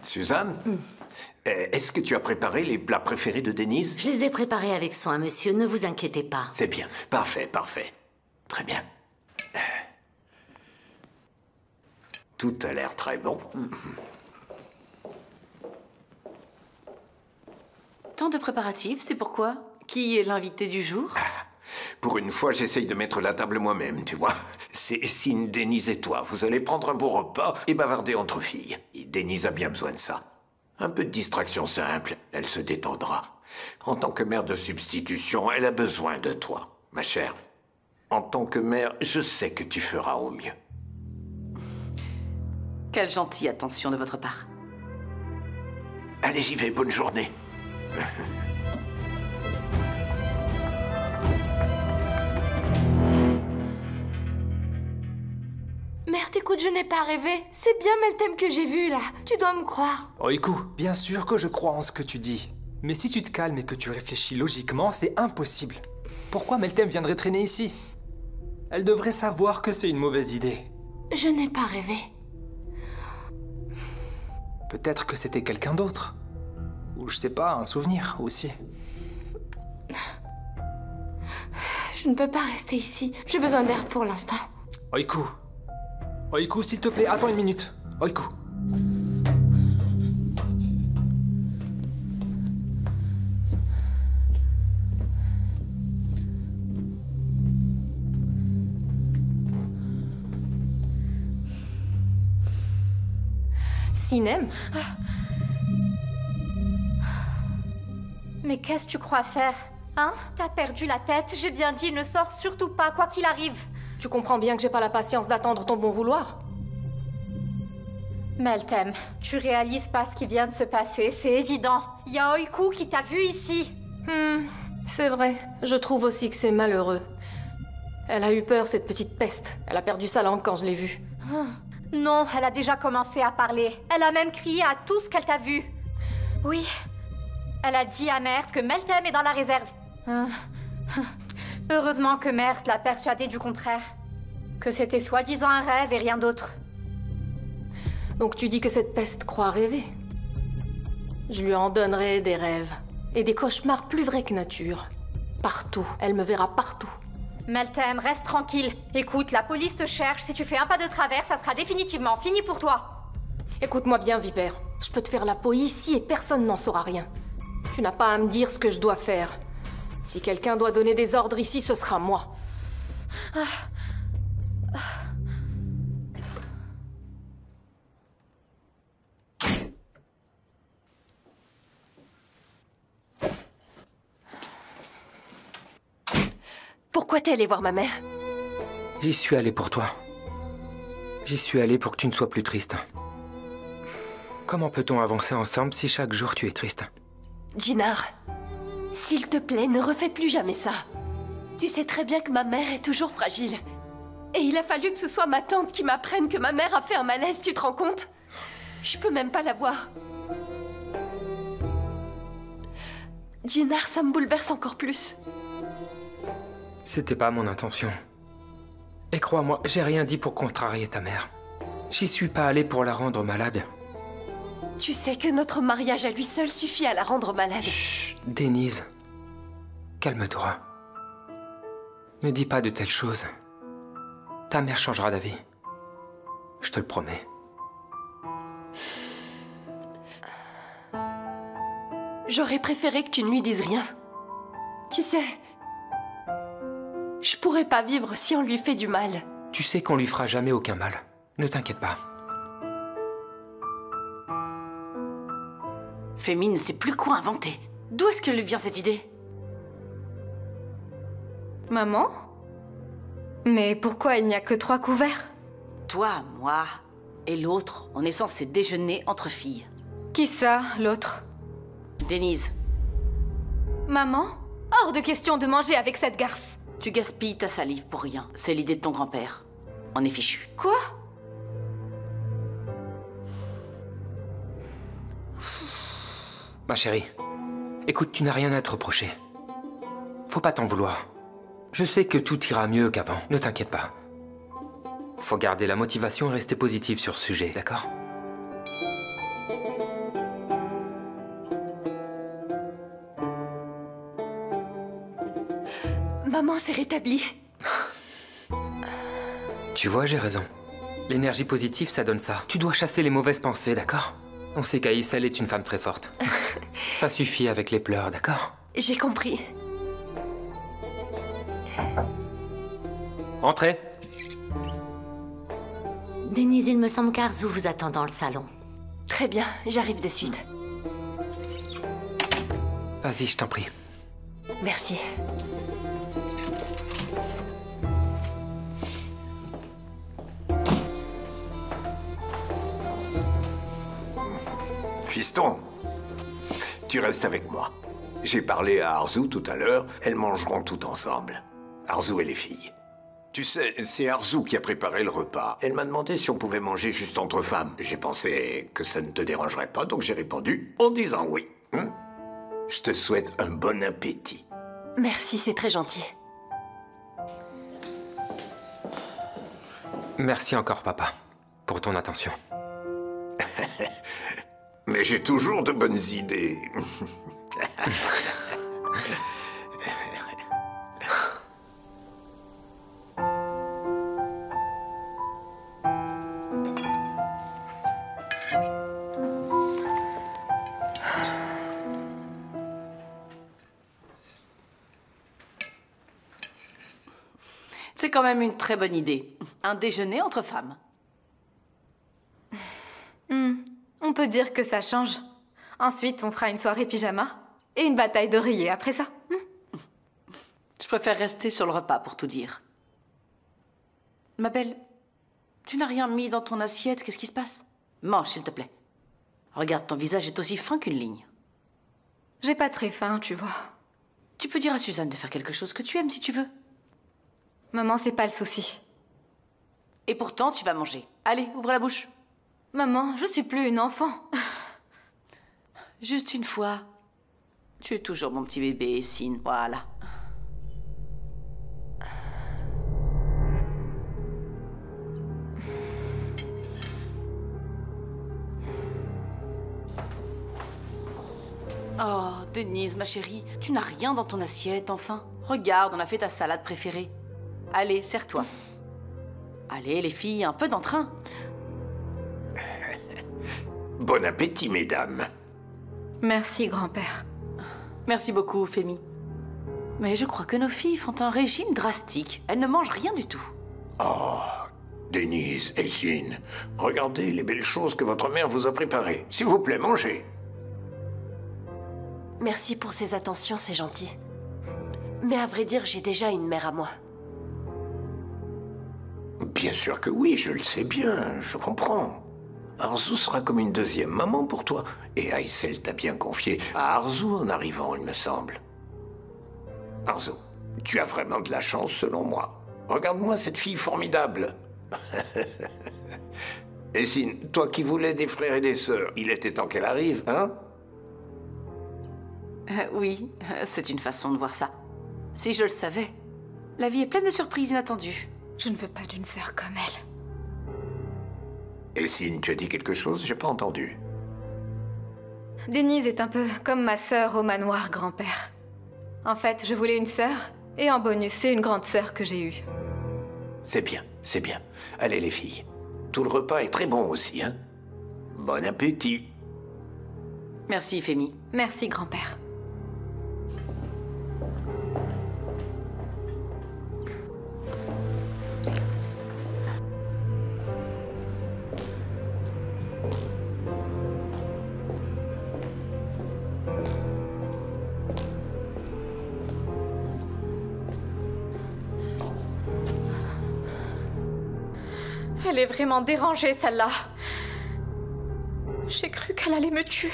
Suzanne, est-ce que tu as préparé les plats préférés de Denise? Je les ai préparés avec soin, monsieur. Ne vous inquiétez pas. C'est bien. Parfait, parfait. Très bien. Tout a l'air très bon. Tant de préparatifs, c'est pourquoi? Qui est l'invité du jour? Pour une fois, j'essaye de mettre la table moi-même, tu vois. C'est Signe, Denise et toi. Vous allez prendre un beau repas et bavarder entre filles. Et Denise a bien besoin de ça. Un peu de distraction simple, elle se détendra. En tant que mère de substitution, elle a besoin de toi, ma chère. En tant que mère, je sais que tu feras au mieux. Quelle gentille attention de votre part. Allez, j'y vais. Bonne journée. Merde, écoute, je n'ai pas rêvé. C'est bien Meltem que j'ai vu, là. Tu dois me croire. Oiku, bien sûr que je crois en ce que tu dis. Mais si tu te calmes et que tu réfléchis logiquement, c'est impossible. Pourquoi Meltem viendrait traîner ici? Elle devrait savoir que c'est une mauvaise idée. Je n'ai pas rêvé. Peut-être que c'était quelqu'un d'autre. Ou je sais pas, un souvenir aussi. Je ne peux pas rester ici. J'ai besoin d'air pour l'instant. Oiku. Oiku, s'il te plaît, attends une minute. Oiku. Sinem? Mais qu'est-ce que tu crois faire? Hein? T'as perdu la tête, j'ai bien dit, ne sors surtout pas, quoi qu'il arrive. Tu comprends bien que j'ai pas la patience d'attendre ton bon vouloir? Meltem, tu réalises pas ce qui vient de se passer, c'est évident. Il y a Oiku qui t'a vu ici. C'est vrai. Je trouve aussi que c'est malheureux. Elle a eu peur, cette petite peste. Elle a perdu sa langue quand je l'ai vue. Non, elle a déjà commencé à parler. Elle a même crié à tous qu'elle t'a vu. Oui. Elle a dit à Mert que Meltem est dans la réserve. Heureusement que Mert l'a persuadée du contraire. Que c'était soi-disant un rêve et rien d'autre. Donc tu dis que cette peste croit rêver? Je lui en donnerai des rêves. Et des cauchemars plus vrais que nature. Partout. Elle me verra partout. Meltem, reste tranquille. Écoute, la police te cherche. Si tu fais un pas de travers, ça sera définitivement fini pour toi. Écoute-moi bien, Vipère. Je peux te faire la peau ici et personne n'en saura rien. Tu n'as pas à me dire ce que je dois faire. Si quelqu'un doit donner des ordres ici, ce sera moi. Pourquoi t'es allé voir ma mère? J'y suis allé pour toi. J'y suis allé pour que tu ne sois plus triste. Comment peut-on avancer ensemble si chaque jour tu es triste? Jinar, s'il te plaît, ne refais plus jamais ça. Tu sais très bien que ma mère est toujours fragile. Et il a fallu que ce soit ma tante qui m'apprenne que ma mère a fait un malaise, tu te rends compte? Je peux même pas la voir. Jinar, ça me bouleverse encore plus. C'était pas mon intention. Et crois-moi, j'ai rien dit pour contrarier ta mère. J'y suis pas allé pour la rendre malade. Tu sais que notre mariage à lui seul suffit à la rendre malade. Chut, Denise. Calme-toi. Ne dis pas de telles choses. Ta mère changera d'avis. Je te le promets. J'aurais préféré que tu ne lui dises rien. Tu sais, je pourrais pas vivre si on lui fait du mal. Tu sais qu'on lui fera jamais aucun mal. Ne t'inquiète pas. Femi ne sait plus quoi inventer. D'où est-ce qu'elle lui vient cette idée? Maman? Mais pourquoi il n'y a que 3 couverts? Toi, moi et l'autre, on est censé déjeuner entre filles. Qui ça, l'autre? Denise, Maman? Hors de question de manger avec cette garce. tu gaspilles ta salive pour rien. C'est l'idée de ton grand-père. On est fichu. Quoi? Ma chérie, écoute, tu n'as rien à te reprocher. Faut pas t'en vouloir. Je sais que tout ira mieux qu'avant, ne t'inquiète pas. Faut garder la motivation et rester positive sur ce sujet, d'accord? Maman s'est rétablie. Tu vois, j'ai raison. L'énergie positive, ça donne ça. Tu dois chasser les mauvaises pensées, d'accord? On sait qu'Aïs, elle est une femme très forte. Ça suffit avec les pleurs, d'accord? J'ai compris. Entrez. Denise, il me semble qu'Arzu vous attend dans le salon. Très bien, j'arrive de suite. Vas-y, je t'en prie. Merci. Fiston, tu restes avec moi. J'ai parlé à Arzu tout à l'heure, elles mangeront tout ensemble. Arzu et les filles. Tu sais, c'est Arzu qui a préparé le repas. Elle m'a demandé si on pouvait manger juste entre femmes. J'ai pensé que ça ne te dérangerait pas, donc j'ai répondu en disant oui. Je te souhaite un bon appétit. Merci, c'est très gentil. Merci encore, papa, pour ton attention. Mais j'ai toujours de bonnes idées. C'est quand même une très bonne idée. Un déjeuner entre femmes. On peut dire que ça change. Ensuite, on fera une soirée pyjama et une bataille d'oreiller après ça. Je préfère rester sur le repas pour tout dire. Ma belle, tu n'as rien mis dans ton assiette, qu'est-ce qui se passe? Mange, s'il te plaît. Regarde, ton visage est aussi fin qu'une ligne. J'ai pas très faim, tu vois. Tu peux dire à Suzanne de faire quelque chose que tu aimes si tu veux. Maman, c'est pas le souci. Et pourtant, tu vas manger. Allez, ouvre la bouche. Maman, je suis plus une enfant. Juste une fois. Tu es toujours mon petit bébé, Essine. Voilà. Oh, Denise, ma chérie, tu n'as rien dans ton assiette, enfin. Regarde, on a fait ta salade préférée. Allez, serre-toi. Allez, les filles, un peu d'entrain. Bon appétit, mesdames. Merci, grand-père. Merci beaucoup, Femi. Mais je crois que nos filles font un régime drastique. Elles ne mangent rien du tout. Oh, Denise, Essine, regardez les belles choses que votre mère vous a préparées. S'il vous plaît, mangez. Merci pour ces attentions, c'est gentil. Mais à vrai dire, j'ai déjà une mère à moi. Bien sûr que oui, je le sais bien, je comprends. Arzu sera comme une deuxième maman pour toi. Et Aïssel t'a bien confié à Arzu en arrivant, il me semble. Arzu, tu as vraiment de la chance selon moi. Regarde-moi cette fille formidable. Essine, toi qui voulais des frères et des sœurs, il était temps qu'elle arrive, hein? Oui, c'est une façon de voir ça. Si je le savais. La vie est pleine de surprises inattendues. Je ne veux pas d'une sœur comme elle. Essine, tu as dit quelque chose? J'ai pas entendu. Denise est un peu comme ma sœur au manoir, grand-père. En fait, je voulais une sœur, et en bonus, c'est une grande sœur que j'ai eue. C'est bien, c'est bien. Allez les filles, Tout le repas est très bon aussi, hein? Bon appétit. Merci, Fémi. Merci, grand-père. Elle est vraiment dérangée, celle-là. J'ai cru qu'elle allait me tuer.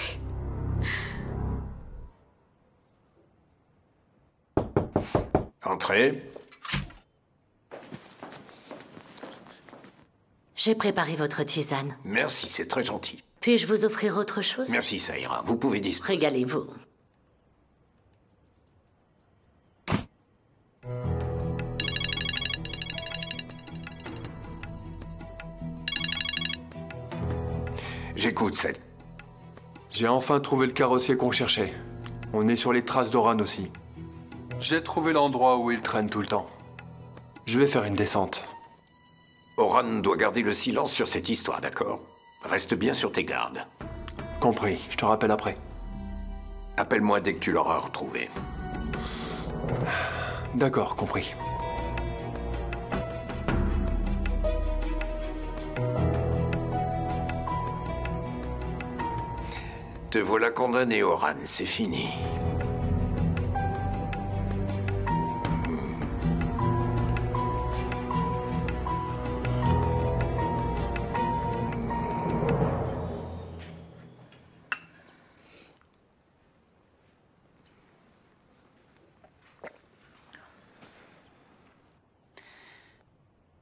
Entrez. J'ai préparé votre tisane. Merci, c'est très gentil. Puis-je vous offrir autre chose? Merci, ça ira. Vous pouvez disposer. Régalez-vous. J'écoute, Seth. J'ai enfin trouvé le carrossier qu'on cherchait. On est sur les traces d'Oran aussi. J'ai trouvé l'endroit où il traîne tout le temps. Je vais faire une descente. Oran doit garder le silence sur cette histoire, d'accord? Reste bien sur tes gardes. Compris, je te rappelle après. Appelle-moi dès que tu l'auras retrouvé. D'accord, compris. Te voilà condamné, Oran, c'est fini.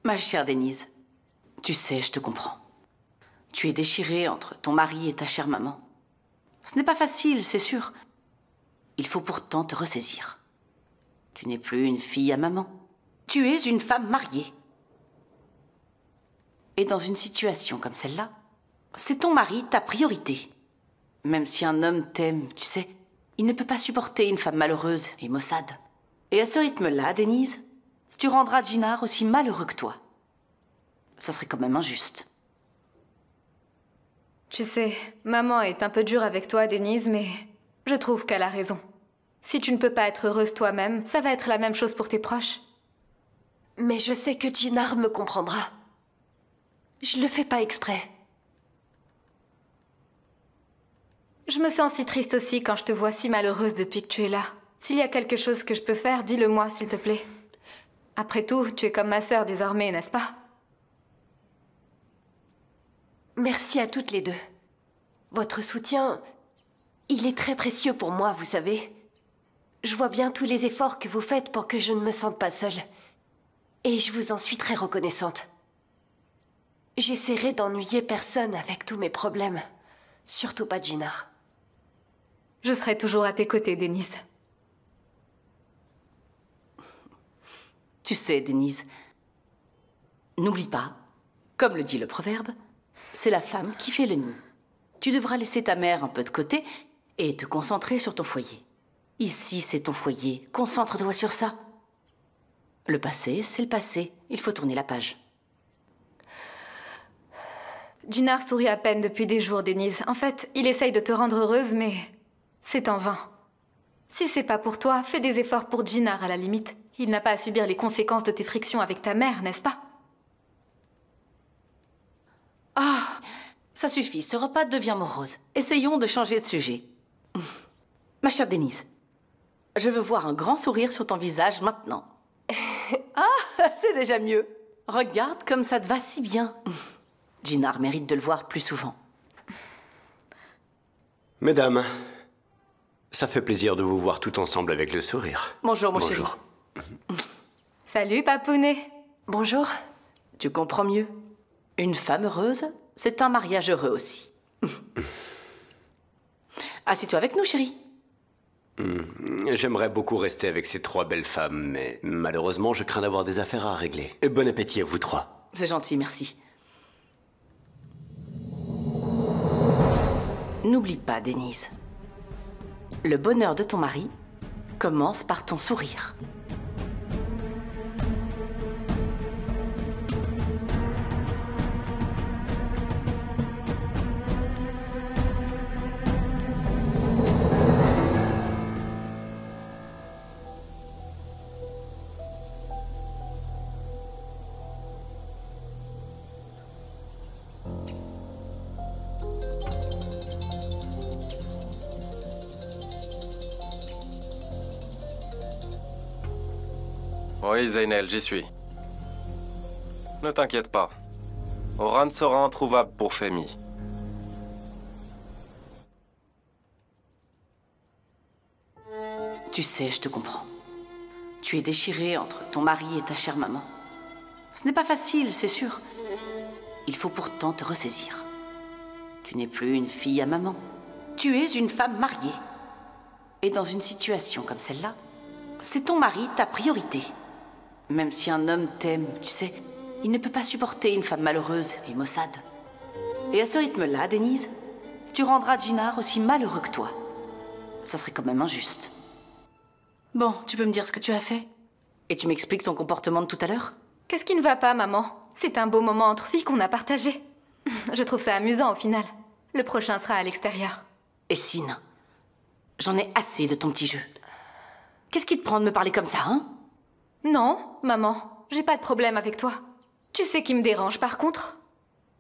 Ma chère Denise, tu sais, je te comprends. Tu es déchirée entre ton mari et ta chère maman. Ce n'est pas facile, c'est sûr. Il faut pourtant te ressaisir. Tu n'es plus une fille à maman. Tu es une femme mariée. Et dans une situation comme celle-là, c'est ton mari ta priorité. Même si un homme t'aime, tu sais, il ne peut pas supporter une femme malheureuse et maussade. Et à ce rythme-là, Denise, tu rendras Djinar aussi malheureux que toi. Ça serait quand même injuste. Tu sais, maman est un peu dure avec toi, Denise, mais je trouve qu'elle a raison. Si tu ne peux pas être heureuse toi-même, ça va être la même chose pour tes proches. Mais je sais que Djinar me comprendra. Je le fais pas exprès. Je me sens si triste aussi quand je te vois si malheureuse depuis que tu es là. S'il y a quelque chose que je peux faire, dis-le-moi, s'il te plaît. Après tout, tu es comme ma sœur désormais, n'est-ce pas? Merci à toutes les deux. Votre soutien, il est très précieux pour moi, vous savez. Je vois bien tous les efforts que vous faites pour que je ne me sente pas seule. Et je vous en suis très reconnaissante. J'essaierai d'ennuyer personne avec tous mes problèmes. Surtout pas Djinar. Je serai toujours à tes côtés, Denise. Tu sais, Denise, n'oublie pas, comme le dit le proverbe, c'est la femme qui fait le nid. Tu devras laisser ta mère un peu de côté et te concentrer sur ton foyer. Ici, c'est ton foyer. Concentre-toi sur ça. Le passé, c'est le passé. Il faut tourner la page. Djinar sourit à peine depuis des jours, Denise. En fait, il essaye de te rendre heureuse, mais c'est en vain. Si c'est pas pour toi, fais des efforts pour Djinar à la limite. Il n'a pas à subir les conséquences de tes frictions avec ta mère, n'est-ce pas? Ah, ça suffit, ce repas devient morose. Essayons de changer de sujet. Ma chère Denise, je veux voir un grand sourire sur ton visage maintenant. Ah, c'est déjà mieux. Regarde comme ça te va si bien. Djinar mérite de le voir plus souvent. Mesdames, ça fait plaisir de vous voir tout ensemble avec le sourire. Bonjour, mon chéri. Salut, papounet. Bonjour. Tu comprends mieux. Une femme heureuse, c'est un mariage heureux aussi. Assieds-toi avec nous, chérie. J'aimerais beaucoup rester avec ces trois belles femmes, mais malheureusement, je crains d'avoir des affaires à régler. Et bon appétit à vous trois. C'est gentil, merci. N'oublie pas, Denise. Le bonheur de ton mari commence par ton sourire. Oui, Zeynel, j'y suis. Ne t'inquiète pas. Oran sera introuvable pour Femi. Tu sais, je te comprends. Tu es déchirée entre ton mari et ta chère maman. Ce n'est pas facile, c'est sûr. Il faut pourtant te ressaisir. Tu n'es plus une fille à maman. Tu es une femme mariée. Et dans une situation comme celle-là, c'est ton mari ta priorité. Même si un homme t'aime, tu sais, il ne peut pas supporter une femme malheureuse et maussade. Et à ce rythme-là, Denise, tu rendras Jinar aussi malheureux que toi. Ça serait quand même injuste. Bon, tu peux me dire ce que tu as fait? Et tu m'expliques ton comportement de tout à l'heure? Qu'est-ce qui ne va pas, maman? C'est un beau moment entre filles qu'on a partagé. Je trouve ça amusant au final. Le prochain sera à l'extérieur. Et Sin, j'en ai assez de ton petit jeu. Qu'est-ce qui te prend de me parler comme ça, hein? Non, maman, j'ai pas de problème avec toi. Tu sais qui me dérange par contre?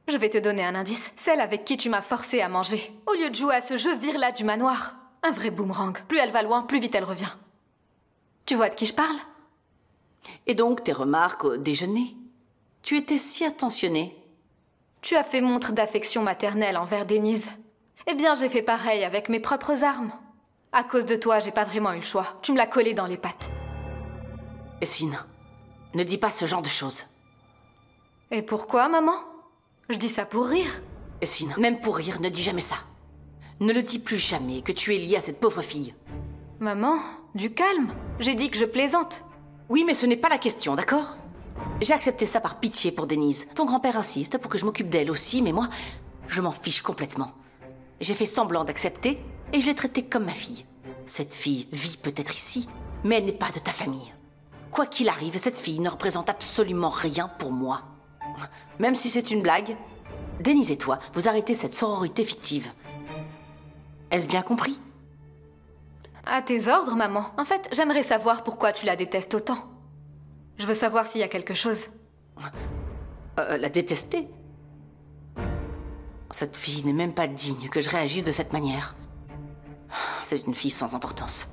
Je vais te donner un indice. Celle avec qui tu m'as forcé à manger. Au lieu de jouer à ce jeu vire-là du manoir. Un vrai boomerang. Plus elle va loin, plus vite elle revient. Tu vois de qui je parle? Et donc tes remarques au déjeuner? Tu étais si attentionnée. Tu as fait montre d'affection maternelle envers Denise. Eh bien, j'ai fait pareil avec mes propres armes. À cause de toi, j'ai pas vraiment eu le choix. Tu me l'as collé dans les pattes. Sin, ne dis pas ce genre de choses. Et pourquoi, maman? Je dis ça pour rire. Sin, même pour rire, ne dis jamais ça. Ne le dis plus jamais que tu es liée à cette pauvre fille. Maman, du calme. J'ai dit que je plaisante. Oui, mais ce n'est pas la question, d'accord? J'ai accepté ça par pitié pour Denise. Ton grand-père insiste pour que je m'occupe d'elle aussi, mais moi, je m'en fiche complètement. J'ai fait semblant d'accepter et je l'ai traitée comme ma fille. Cette fille vit peut-être ici, mais elle n'est pas de ta famille. Quoi qu'il arrive, cette fille ne représente absolument rien pour moi. Même si c'est une blague, Denise et toi, vous arrêtez cette sororité fictive. Est-ce bien compris? À tes ordres, maman. En fait, j'aimerais savoir pourquoi tu la détestes autant. Je veux savoir s'il y a quelque chose. La détester? Cette fille n'est même pas digne que je réagisse de cette manière. C'est une fille sans importance.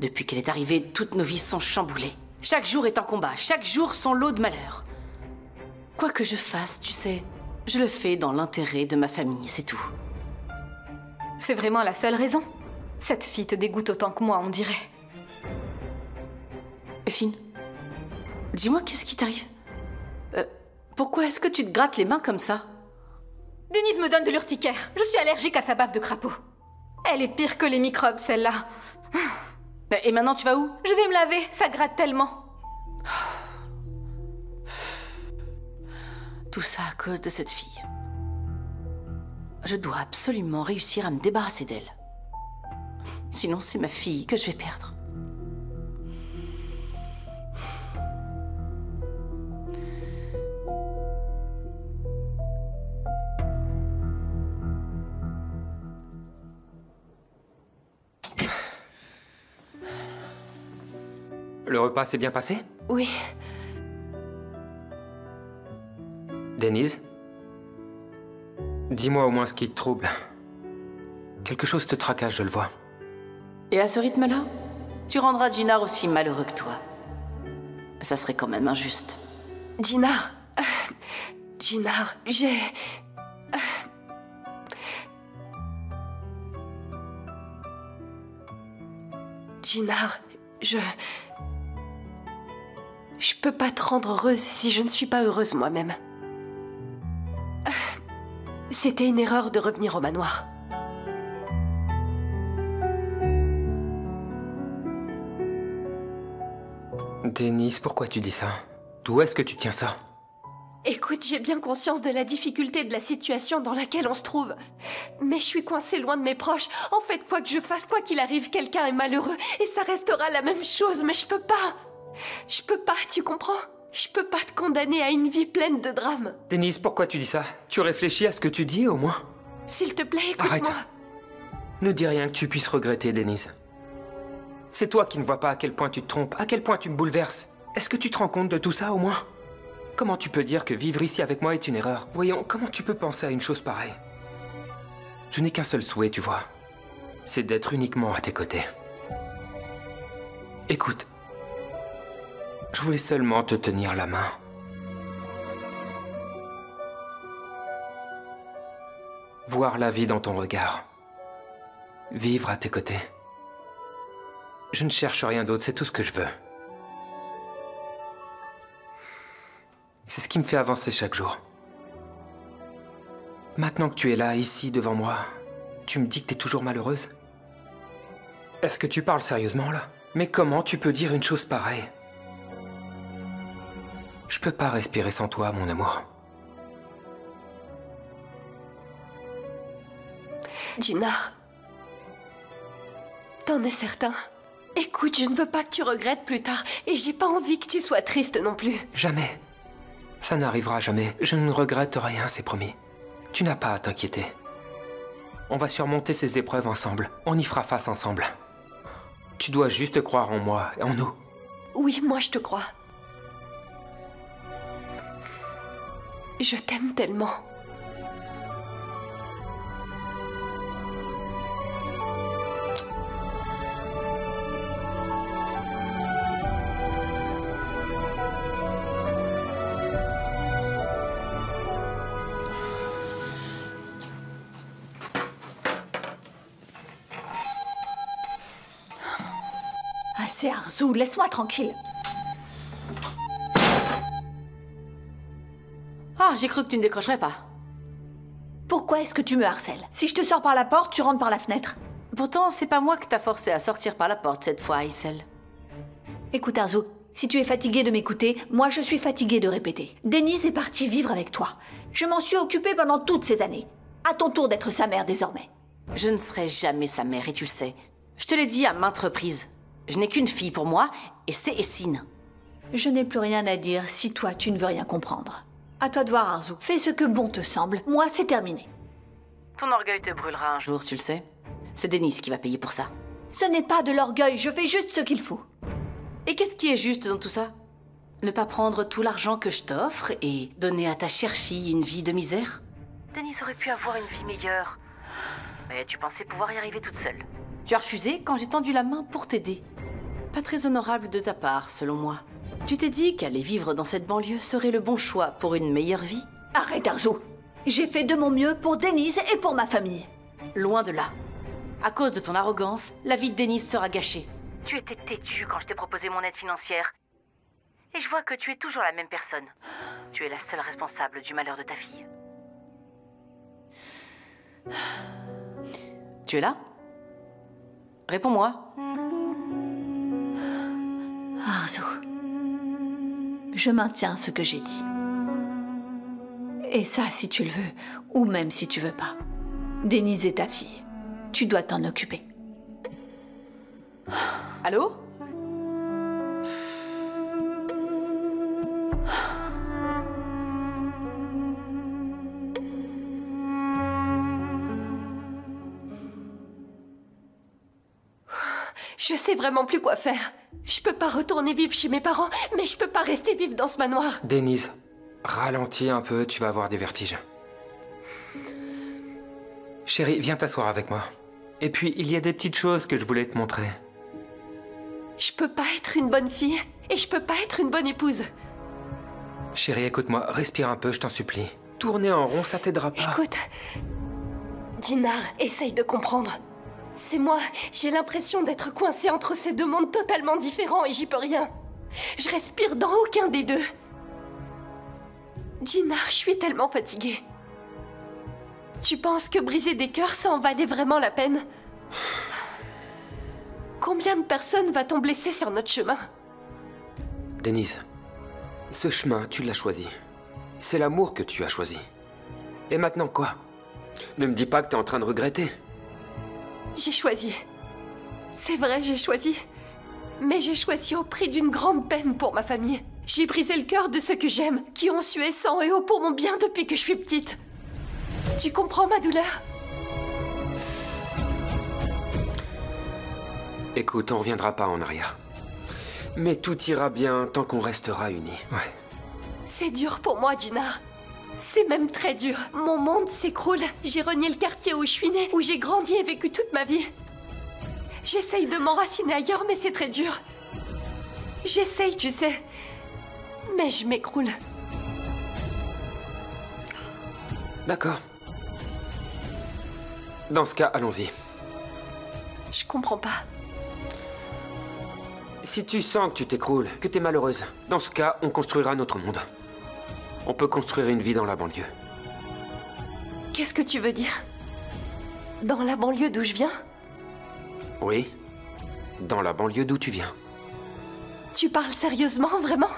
Depuis qu'elle est arrivée, toutes nos vies sont chamboulées. Chaque jour est un combat, chaque jour son lot de malheur. Quoi que je fasse, tu sais, je le fais dans l'intérêt de ma famille, c'est tout. C'est vraiment la seule raison? Cette fille te dégoûte autant que moi, on dirait. Sin, dis-moi, qu'est-ce qui t'arrive? Pourquoi est-ce que tu te grattes les mains comme ça? Denise me donne de l'urticaire. Je suis allergique à sa bave de crapaud. Elle est pire que les microbes, celle-là. Et maintenant, tu vas où? Je vais me laver, ça gratte tellement. Tout ça à cause de cette fille. Je dois absolument réussir à me débarrasser d'elle. Sinon, c'est ma fille que je vais perdre. Le repas s'est bien passé? Oui. Denise? Dis-moi au moins ce qui te trouble. Quelque chose te tracasse, je le vois. Et à ce rythme-là, tu rendras Jinar aussi malheureux que toi. Ça serait quand même injuste. Jinar... Jinar, j'ai... Jinar, je peux pas te rendre heureuse si je ne suis pas heureuse moi-même. C'était une erreur de revenir au manoir. Denise, pourquoi tu dis ça? D'où est-ce que tu tiens ça? Écoute, j'ai bien conscience de la difficulté de la situation dans laquelle on se trouve. Mais je suis coincée loin de mes proches. En fait, quoi que je fasse, quoi qu'il arrive, quelqu'un est malheureux. Et ça restera la même chose, mais je peux pas. Je peux pas, tu comprends? Je peux pas te condamner à une vie pleine de drames. Denise, pourquoi tu dis ça? Tu réfléchis à ce que tu dis, au moins? S'il te plaît, écoute-moi. Arrête. Ne dis rien que tu puisses regretter, Denise. C'est toi qui ne vois pas à quel point tu te trompes, à quel point tu me bouleverses. Est-ce que tu te rends compte de tout ça, au moins? Comment tu peux dire que vivre ici avec moi est une erreur? Voyons, comment tu peux penser à une chose pareille? Je n'ai qu'un seul souhait, tu vois. C'est d'être uniquement à tes côtés. Écoute, Je voulais seulement te tenir la main. Voir la vie dans ton regard. Vivre à tes côtés. Je ne cherche rien d'autre, c'est tout ce que je veux. C'est ce qui me fait avancer chaque jour. Maintenant que tu es là, ici, devant moi, tu me dis que t'es toujours malheureuse? Est-ce que tu parles sérieusement, là? Mais comment tu peux dire une chose pareille? Je peux pas respirer sans toi, mon amour. Jinar, t'en es certain? Écoute, je ne veux pas que tu regrettes plus tard, et j'ai pas envie que tu sois triste non plus. Jamais. Ça n'arrivera jamais. Je ne regrette rien, c'est promis. Tu n'as pas à t'inquiéter. On va surmonter ces épreuves ensemble. On y fera face ensemble. Tu dois juste croire en moi et en nous. Oui, moi je te crois. Je t'aime tellement. Assez, Arzu, laisse-moi tranquille. Ah, j'ai cru que tu ne décrocherais pas. Pourquoi est-ce que tu me harcèles? Si je te sors par la porte, tu rentres par la fenêtre. Pourtant, c'est pas moi que t'as forcé à sortir par la porte cette fois, Aysel. Écoute, Arzu, si tu es fatigué de m'écouter, moi je suis fatiguée de répéter. Denise est partie vivre avec toi. Je m'en suis occupée pendant toutes ces années. À ton tour d'être sa mère désormais. Je ne serai jamais sa mère, et tu le sais. Je te l'ai dit à maintes reprises. Je n'ai qu'une fille pour moi, et c'est Essine. Je n'ai plus rien à dire si toi tu ne veux rien comprendre. À toi de voir, Arzu. Fais ce que bon te semble. Moi, c'est terminé. Ton orgueil te brûlera un jour, tu le sais. C'est Denise qui va payer pour ça. Ce n'est pas de l'orgueil, je fais juste ce qu'il faut. Et qu'est-ce qui est juste dans tout ça? Ne pas prendre tout l'argent que je t'offre et donner à ta chère fille une vie de misère? Denise aurait pu avoir une vie meilleure. Mais tu pensais pouvoir y arriver toute seule. Tu as refusé quand j'ai tendu la main pour t'aider. Pas très honorable de ta part, selon moi. Tu t'es dit qu'aller vivre dans cette banlieue serait le bon choix pour une meilleure vie? Arrête, Arzu. J'ai fait de mon mieux pour Denise et pour ma famille. Loin de là. À cause de ton arrogance, la vie de Denise sera gâchée. Tu étais têtue quand je t'ai proposé mon aide financière. Et je vois que tu es toujours la même personne. Tu es la seule responsable du malheur de ta fille. Tu es là? Réponds-moi. Arzu, je maintiens ce que j'ai dit. Et ça, si tu le veux, ou même si tu veux pas. Denise est ta fille. Tu dois t'en occuper. Allô? Je sais vraiment plus quoi faire. Je peux pas retourner vivre chez mes parents, mais je peux pas rester vivre dans ce manoir. Denise, ralentis un peu, tu vas avoir des vertiges. Chérie, viens t'asseoir avec moi. Et puis, il y a des petites choses que je voulais te montrer. Je peux pas être une bonne fille, et je peux pas être une bonne épouse. Chérie, écoute-moi, respire un peu, je t'en supplie. Tourner en rond, ça t'aidera pas. Écoute, Jinar, essaye de comprendre. C'est moi, j'ai l'impression d'être coincée entre ces deux mondes totalement différents et j'y peux rien. Je respire dans aucun des deux. Jinar, je suis tellement fatiguée. Tu penses que briser des cœurs, ça en valait vraiment la peine? Combien de personnes va-t-on blesser sur notre chemin? Denise, ce chemin, tu l'as choisi. C'est l'amour que tu as choisi. Et maintenant quoi? Ne me dis pas que t'es en train de regretter. J'ai choisi. C'est vrai, j'ai choisi. Mais j'ai choisi au prix d'une grande peine pour ma famille. J'ai brisé le cœur de ceux que j'aime, qui ont sué sang et eau pour mon bien depuis que je suis petite. Tu comprends ma douleur? Écoute, on reviendra pas en arrière. Mais tout ira bien tant qu'on restera unis. Ouais. C'est dur pour moi, Jinar. C'est même très dur. Mon monde s'écroule. J'ai renié le quartier où je suis née, où j'ai grandi et vécu toute ma vie. J'essaye de m'enraciner ailleurs, mais c'est très dur. J'essaye, tu sais. Mais je m'écroule. D'accord. Dans ce cas, allons-y. Je comprends pas. Si tu sens que tu t'écroules, que t'es malheureuse, dans ce cas, on construira notre monde. On peut construire une vie dans la banlieue. Qu'est-ce que tu veux dire? Dans la banlieue d'où je viens? Oui. Dans la banlieue d'où tu viens. Tu parles sérieusement, vraiment?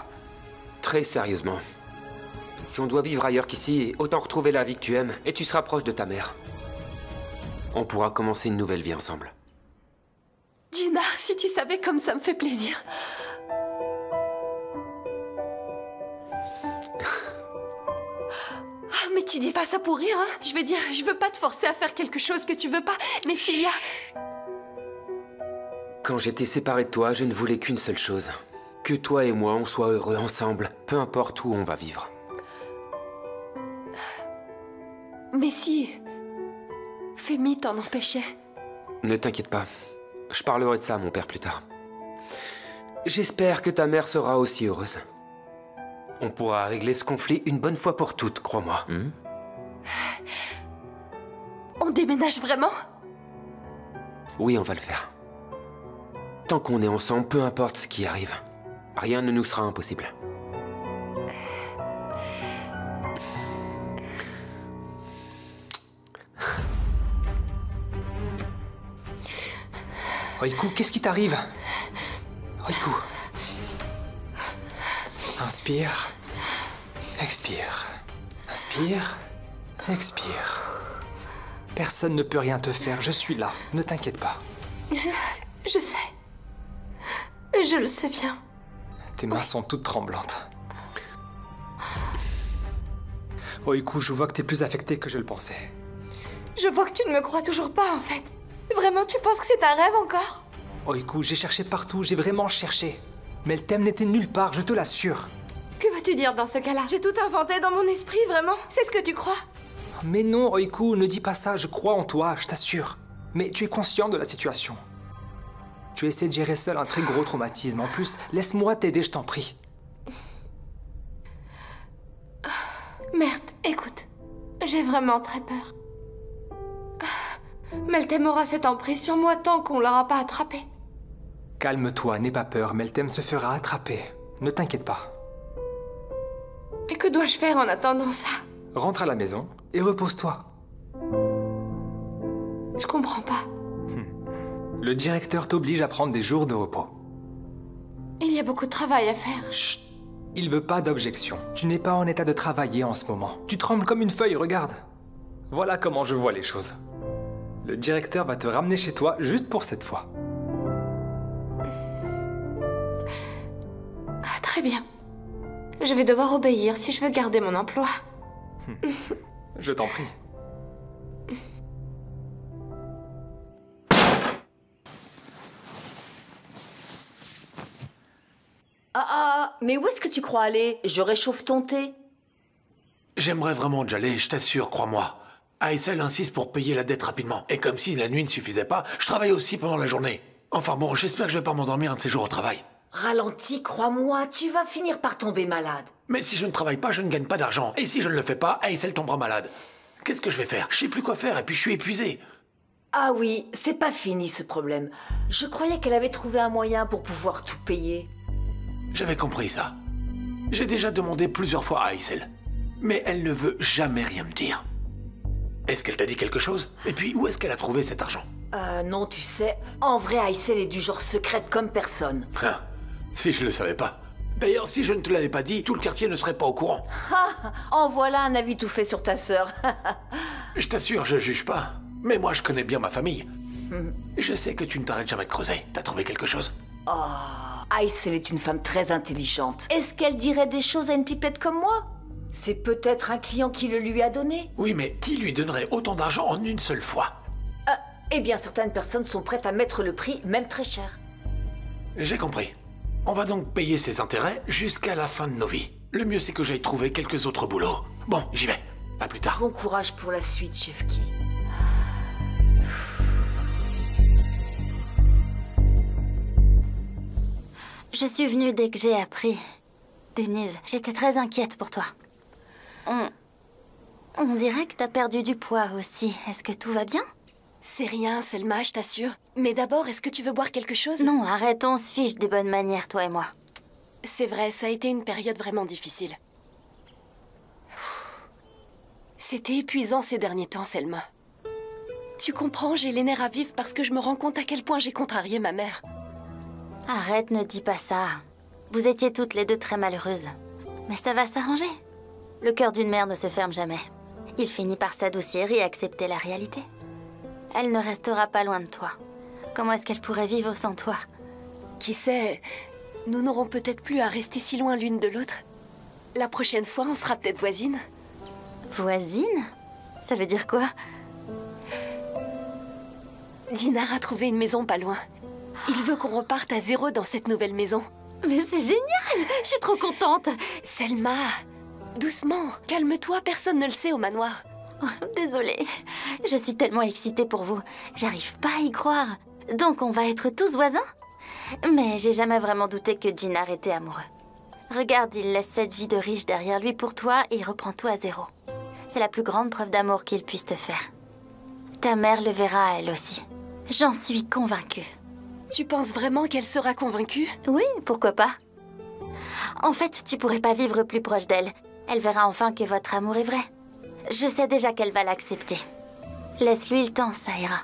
Très sérieusement. Si on doit vivre ailleurs qu'ici, autant retrouver la vie que tu aimes, et tu seras proche de ta mère. On pourra commencer une nouvelle vie ensemble. Jinar, si tu savais comme ça me fait plaisir. Ah, mais tu dis pas ça pour rire, hein? Je veux dire, je veux pas te forcer à faire quelque chose que tu veux pas, mais s'il y a... Quand j'étais séparé de toi, je ne voulais qu'une seule chose. Que toi et moi, on soit heureux ensemble, peu importe où on va vivre. Mais si... Femi t'en empêchait. Ne t'inquiète pas. Je parlerai de ça à mon père plus tard. J'espère que ta mère sera aussi heureuse. On pourra régler ce conflit une bonne fois pour toutes, crois-moi. On déménage vraiment? Oui, on va le faire. Tant qu'on est ensemble, peu importe ce qui arrive, rien ne nous sera impossible. Oiku, qu'est-ce qui t'arrive? Oiku. Inspire. Expire. Inspire. Expire. Personne ne peut rien te faire, je suis là. Ne t'inquiète pas. Je sais. Je le sais bien. Tes mains sont toutes tremblantes. Oiku, je vois que t'es plus affectée que je le pensais. Je vois que tu ne me crois toujours pas, en fait. Vraiment, tu penses que c'est un rêve encore? Oiku, j'ai cherché partout, j'ai vraiment cherché. Mais le thème n'était nulle part, je te l'assure. Que veux-tu dire dans ce cas-là? J'ai tout inventé dans mon esprit, vraiment? C'est ce que tu crois? Mais non, Oiku, ne dis pas ça, je crois en toi, je t'assure. Mais tu es conscient de la situation. Tu essaies de gérer seul un très gros traumatisme. En plus, laisse-moi t'aider, je t'en prie. Merde, écoute. J'ai vraiment très peur. Meltem aura cette emprise sur moi tant qu'on l'aura pas attrapé. Calme-toi, n'aie pas peur, Meltem se fera attraper. Ne t'inquiète pas. Et que dois-je faire en attendant ça? Rentre à la maison et repose-toi. Je comprends pas. Le directeur t'oblige à prendre des jours de repos. Il y a beaucoup de travail à faire. Chut! Il veut pas d'objection. Tu n'es pas en état de travailler en ce moment. Tu trembles comme une feuille, regarde. Voilà comment je vois les choses. Le directeur va te ramener chez toi juste pour cette fois. Très bien. Je vais devoir obéir si je veux garder mon emploi. Je t'en prie. Mais où est-ce que tu crois aller? Je réchauffe ton thé. J'aimerais vraiment y aller, je t'assure, crois-moi. Aïssel insiste pour payer la dette rapidement. Et comme si la nuit ne suffisait pas, je travaille aussi pendant la journée. Enfin bon, j'espère que je vais pas m'endormir un de ces jours au travail. Ralentis, crois-moi, tu vas finir par tomber malade. Mais si je ne travaille pas, je ne gagne pas d'argent. Et si je ne le fais pas, Aïssel tombera malade. Qu'est-ce que je vais faire? Je sais plus quoi faire et puis je suis épuisé. Ah oui, c'est pas fini ce problème. Je croyais qu'elle avait trouvé un moyen pour pouvoir tout payer. J'avais compris ça. J'ai déjà demandé plusieurs fois à Aïssel. Mais elle ne veut jamais rien me dire. Est-ce qu'elle t'a dit quelque chose? Et puis, où est-ce qu'elle a trouvé cet argent? Non, tu sais, en vrai, Aïssel est du genre secrète comme personne. Ah, si je le savais pas. D'ailleurs, si je ne te l'avais pas dit, tout le quartier ne serait pas au courant. En voilà un avis tout fait sur ta sœur. Je t'assure, je juge pas. Mais moi, je connais bien ma famille. Je sais que tu ne t'arrêtes jamais de creuser. T'as trouvé quelque chose? Oh, Aïssel est une femme très intelligente. Est-ce qu'elle dirait des choses à une pipette comme moi? C'est peut-être un client qui le lui a donné. Oui, mais qui lui donnerait autant d'argent en une seule fois? Eh bien, certaines personnes sont prêtes à mettre le prix, même très cher. J'ai compris. On va donc payer ses intérêts jusqu'à la fin de nos vies. Le mieux, c'est que j'aille trouver quelques autres boulots. Bon, j'y vais. À plus tard. Bon courage pour la suite, Chefki. Je suis venue dès que j'ai appris. Denise, j'étais très inquiète pour toi. On dirait que t'as perdu du poids aussi. Est-ce que tout va bien? C'est rien, Selma, je t'assure. Mais d'abord, est-ce que tu veux boire quelque chose? Non, arrête, on se fiche des bonnes manières, toi et moi. C'est vrai, ça a été une période vraiment difficile. C'était épuisant ces derniers temps, Selma. Tu comprends, j'ai les nerfs à vif parce que je me rends compte à quel point j'ai contrarié ma mère. Arrête, ne dis pas ça. Vous étiez toutes les deux très malheureuses. Mais ça va s'arranger. Le cœur d'une mère ne se ferme jamais. Il finit par s'adoucir et accepter la réalité. Elle ne restera pas loin de toi. Comment est-ce qu'elle pourrait vivre sans toi? Qui sait, nous n'aurons peut-être plus à rester si loin l'une de l'autre. La prochaine fois, on sera peut-être voisines. Voisines? Ça veut dire quoi? Dinar a trouvé une maison pas loin. Il veut qu'on reparte à zéro dans cette nouvelle maison. Mais c'est génial! Je suis trop contente! Selma, doucement, calme-toi, personne ne le sait au manoir. Oh, désolée, je suis tellement excitée pour vous. J'arrive pas à y croire. Donc on va être tous voisins? Mais j'ai jamais vraiment douté que Dinar était amoureux. Regarde, il laisse cette vie de riche derrière lui pour toi et il reprend tout à zéro. C'est la plus grande preuve d'amour qu'il puisse te faire. Ta mère le verra elle aussi. J'en suis convaincue. Tu penses vraiment qu'elle sera convaincue? Oui, pourquoi pas? En fait, tu pourrais pas vivre plus proche d'elle. Elle verra enfin que votre amour est vrai. Je sais déjà qu'elle va l'accepter. Laisse-lui le temps, ça ira.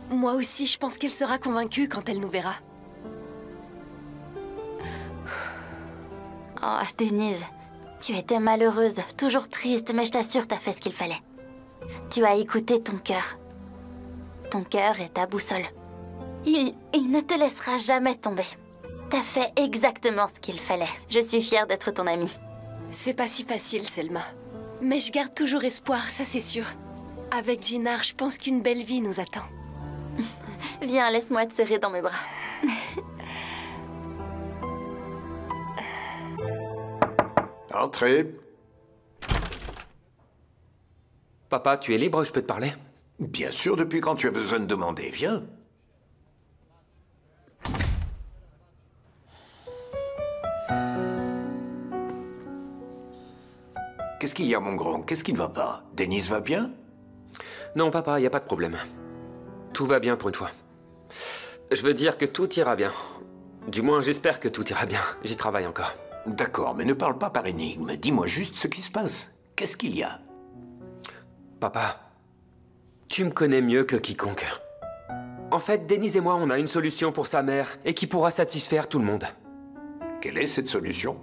Moi aussi, je pense qu'elle sera convaincue quand elle nous verra. Oh, Denise, tu étais malheureuse, toujours triste, mais je t'assure, t'as fait ce qu'il fallait. Tu as écouté ton cœur. Ton cœur est ta boussole. Il ne te laissera jamais tomber. T'as fait exactement ce qu'il fallait. Je suis fière d'être ton amie. C'est pas si facile, Selma. Mais je garde toujours espoir, ça c'est sûr. Avec Dinar, je pense qu'une belle vie nous attend. Viens, laisse-moi te serrer dans mes bras. Entrez. Papa, tu es libre, je peux te parler? Bien sûr, depuis quand tu as besoin de demander, viens. Qu'est-ce qu'il y a, mon grand? Qu'est-ce qui ne va pas? Denise va bien? Non, papa, il n'y a pas de problème. Tout va bien pour une fois. Je veux dire que tout ira bien. Du moins, j'espère que tout ira bien. J'y travaille encore. D'accord, mais ne parle pas par énigme. Dis-moi juste ce qui se passe. Qu'est-ce qu'il y a? Papa, tu me connais mieux que quiconque. En fait, Denise et moi, on a une solution pour sa mère et qui pourra satisfaire tout le monde. Quelle est cette solution?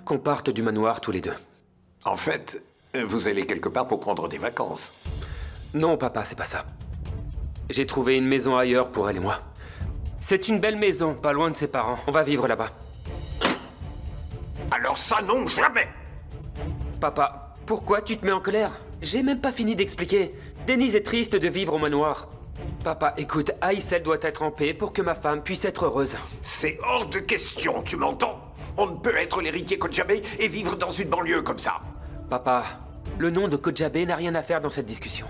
Qu'on parte du manoir tous les deux. En fait, vous allez quelque part pour prendre des vacances. Non, papa, c'est pas ça. J'ai trouvé une maison ailleurs pour elle et moi. C'est une belle maison, pas loin de ses parents. On va vivre là-bas. Alors ça, non, jamais! Papa, pourquoi tu te mets en colère? J'ai même pas fini d'expliquer. Denise est triste de vivre au manoir. Papa, écoute, Aïssel doit être en paix pour que ma femme puisse être heureuse. C'est hors de question, tu m'entends? On ne peut être l'héritier Kodjabé et vivre dans une banlieue comme ça. Papa, le nom de Kodjabé n'a rien à faire dans cette discussion.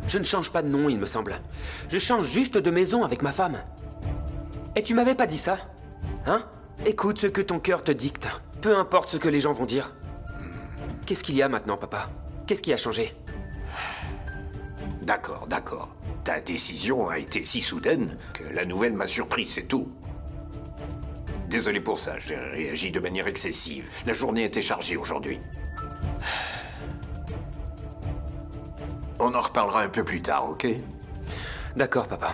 Je ne change pas de nom, il me semble. Je change juste de maison avec ma femme. Et tu m'avais pas dit ça? Hein? Écoute ce que ton cœur te dicte. Peu importe ce que les gens vont dire. Qu'est-ce qu'il y a maintenant, papa? Qu'est-ce qui a changé? D'accord, d'accord. Ta décision a été si soudaine que la nouvelle m'a surpris, c'est tout. Désolé pour ça, j'ai réagi de manière excessive. La journée était chargée aujourd'hui. On en reparlera un peu plus tard, ok? D'accord, papa.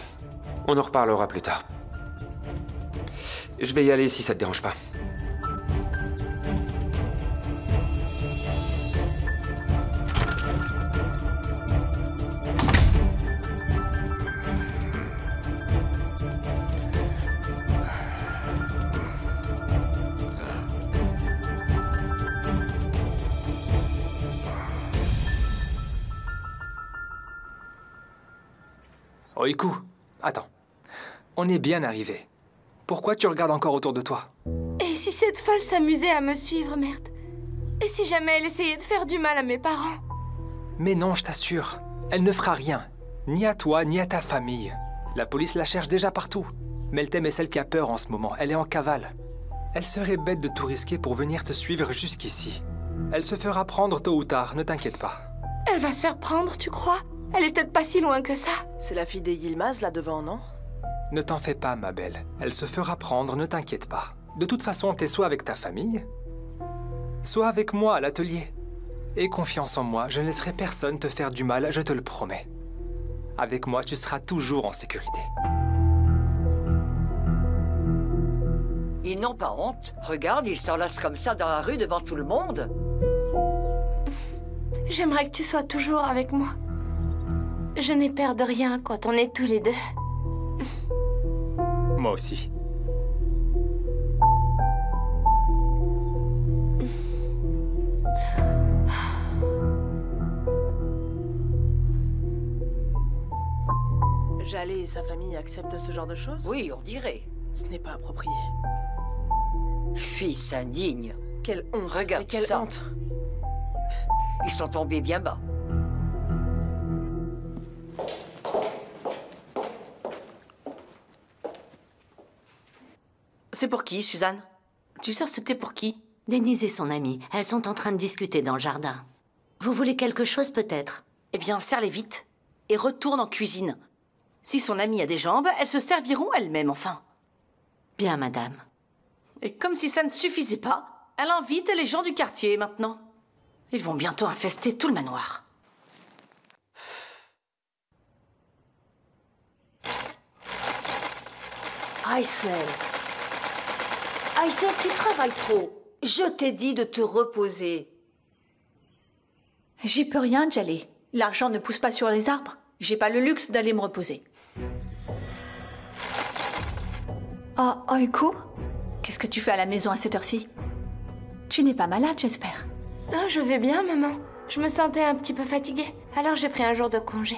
On en reparlera plus tard. Je vais y aller si ça te dérange pas. Oiku, attends. On est bien arrivé. Pourquoi tu regardes encore autour de toi? Et si cette folle s'amusait à me suivre, merde? Et si jamais elle essayait de faire du mal à mes parents? Mais non, je t'assure. Elle ne fera rien. Ni à toi, ni à ta famille. La police la cherche déjà partout. Meltem est celle qui a peur en ce moment. Elle est en cavale. Elle serait bête de tout risquer pour venir te suivre jusqu'ici. Elle se fera prendre tôt ou tard, ne t'inquiète pas. Elle va se faire prendre, tu crois? Elle est peut-être pas si loin que ça. C'est la fille des Yilmaz, là devant, non? Ne t'en fais pas, ma belle. Elle se fera prendre, ne t'inquiète pas. De toute façon, t'es soit avec ta famille, soit avec moi à l'atelier. Aie confiance en moi, je ne laisserai personne te faire du mal, je te le promets. Avec moi, tu seras toujours en sécurité. Ils n'ont pas honte. Regarde, ils s'enlacent comme ça dans la rue devant tout le monde. J'aimerais que tu sois toujours avec moi. Je n'ai peur de rien quand on est tous les deux. Moi aussi. Jaleh et sa famille acceptent ce genre de choses? Oui, on dirait. Ce n'est pas approprié. Fils indigne. Quelle honte. Regarde quelle ça. honte. Ils sont tombés bien bas. C'est pour qui, Suzanne? Tu sers ce thé pour qui? Denise et son amie, elles sont en train de discuter dans le jardin. Vous voulez quelque chose peut-être? Eh bien, serre-les vite et retourne en cuisine. Si son amie a des jambes, elles se serviront elles-mêmes, enfin. Bien, madame. Et comme si ça ne suffisait pas, elle invite les gens du quartier maintenant. Ils vont bientôt infester tout le manoir. Aysel, tu travailles trop. Je t'ai dit de te reposer. J'y peux rien, Jaleh. L'argent ne pousse pas sur les arbres. J'ai pas le luxe d'aller me reposer. Oh, Oiku, qu'est-ce que tu fais à la maison à cette heure-ci? Tu n'es pas malade, j'espère. Non, je vais bien, maman. Je me sentais un petit peu fatiguée, alors j'ai pris un jour de congé.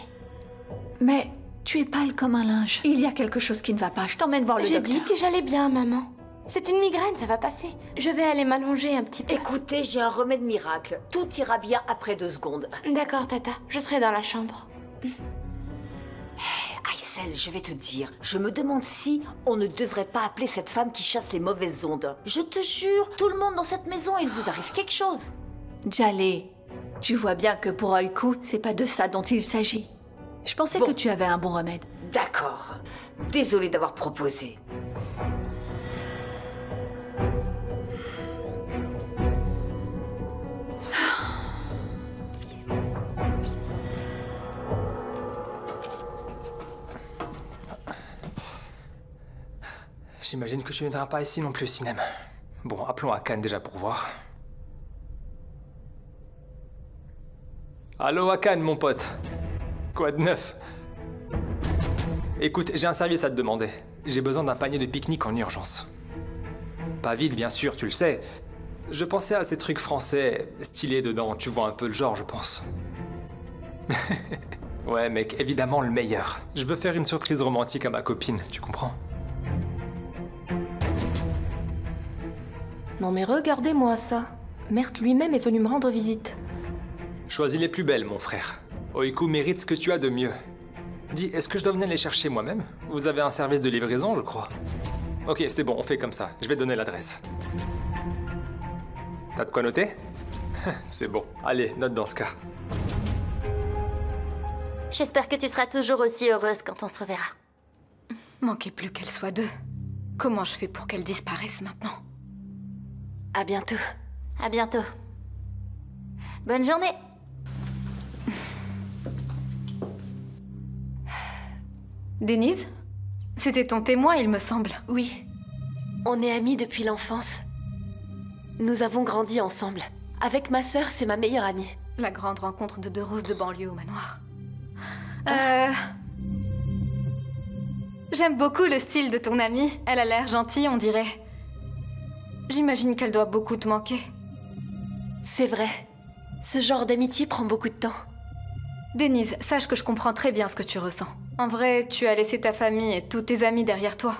Mais tu es pâle comme un linge. Il y a quelque chose qui ne va pas. Je t'emmène voir le docteur. J'ai dit que j'allais bien, maman. C'est une migraine, ça va passer. Je vais aller m'allonger un petit peu. Écoutez, j'ai un remède miracle. Tout ira bien après 2 secondes. D'accord, Tata. Je serai dans la chambre. Aysel, je vais te dire, je me demande si on ne devrait pas appeler cette femme qui chasse les mauvaises ondes. Je te jure, tout le monde dans cette maison, il vous arrive quelque chose. Jaleh, tu vois bien que pour Oiku, c'est pas de ça dont il s'agit. Je pensais que tu avais un bon remède. D'accord. Désolée d'avoir proposé. J'imagine que tu ne viendras pas ici non plus, Sinem. Bon, appelons Hakan déjà pour voir. Allô Hakan, mon pote. Quoi de neuf? Écoute, j'ai un service à te demander. J'ai besoin d'un panier de pique-nique en urgence. Pas vide, bien sûr, tu le sais. Je pensais à ces trucs français stylés dedans, tu vois un peu le genre, je pense. Ouais, mec, évidemment le meilleur. Je veux faire une surprise romantique à ma copine, tu comprends? Non mais regardez-moi ça. Mert lui-même est venu me rendre visite. Choisis les plus belles, mon frère. Oiku mérite ce que tu as de mieux. Dis, est-ce que je dois venir les chercher moi-même? Vous avez un service de livraison, je crois. Ok, c'est bon, on fait comme ça. Je vais donner l'adresse. T'as de quoi noter? C'est bon. Allez, note dans ce cas. J'espère que tu seras toujours aussi heureuse quand on se reverra. Manquait plus qu'elle soit 2. Comment je fais pour qu'elle disparaisse maintenant? À bientôt. À bientôt. Bonne journée. Denise? C'était ton témoin, il me semble. Oui. On est amis depuis l'enfance. Nous avons grandi ensemble. Avec ma sœur, c'est ma meilleure amie. La grande rencontre de 2 roses de banlieue au manoir. J'aime beaucoup le style de ton amie. Elle a l'air gentille, on dirait. J'imagine qu'elle doit beaucoup te manquer. C'est vrai. Ce genre d'amitié prend beaucoup de temps. Denise, sache que je comprends très bien ce que tu ressens. En vrai, tu as laissé ta famille et tous tes amis derrière toi.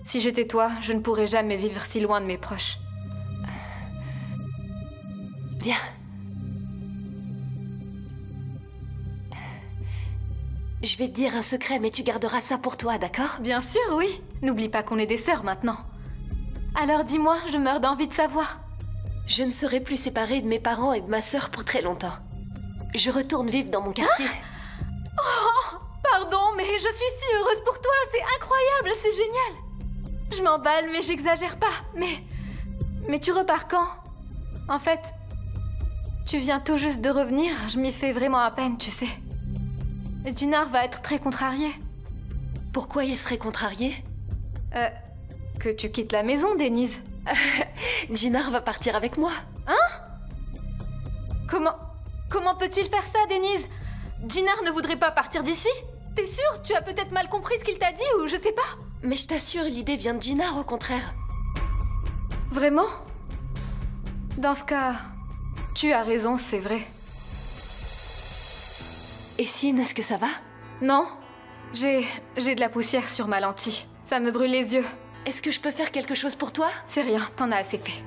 Si j'étais toi, je ne pourrais jamais vivre si loin de mes proches. Bien. Je vais te dire un secret, mais tu garderas ça pour toi, d'accord? Bien sûr, oui. N'oublie pas qu'on est des sœurs maintenant. Alors dis-moi, je meurs d'envie de savoir. Je ne serai plus séparée de mes parents et de ma sœur pour très longtemps. Je retourne vivre dans mon quartier. Oh, pardon, mais je suis si heureuse pour toi, c'est incroyable, c'est génial. Je m'emballe, mais j'exagère pas. Mais tu repars quand? En fait, tu viens tout juste de revenir, je m'y fais vraiment à peine, tu sais. Et Jinnar va être très contrarié. Pourquoi il serait contrarié? Que tu quittes la maison, Denise. Jinnar va partir avec moi. Hein? Comment peut-il faire ça, Denise? Jinnar ne voudrait pas partir d'ici? T'es sûre? Tu as peut-être mal compris ce qu'il t'a dit ou je sais pas. Mais je t'assure, l'idée vient de Jinnar, au contraire. Vraiment? Dans ce cas, tu as raison, c'est vrai. Et Sin, est-ce que ça va? Non. J'ai de la poussière sur ma lentille. Ça me brûle les yeux. Est-ce que je peux faire quelque chose pour toi? C'est rien, t'en as assez fait.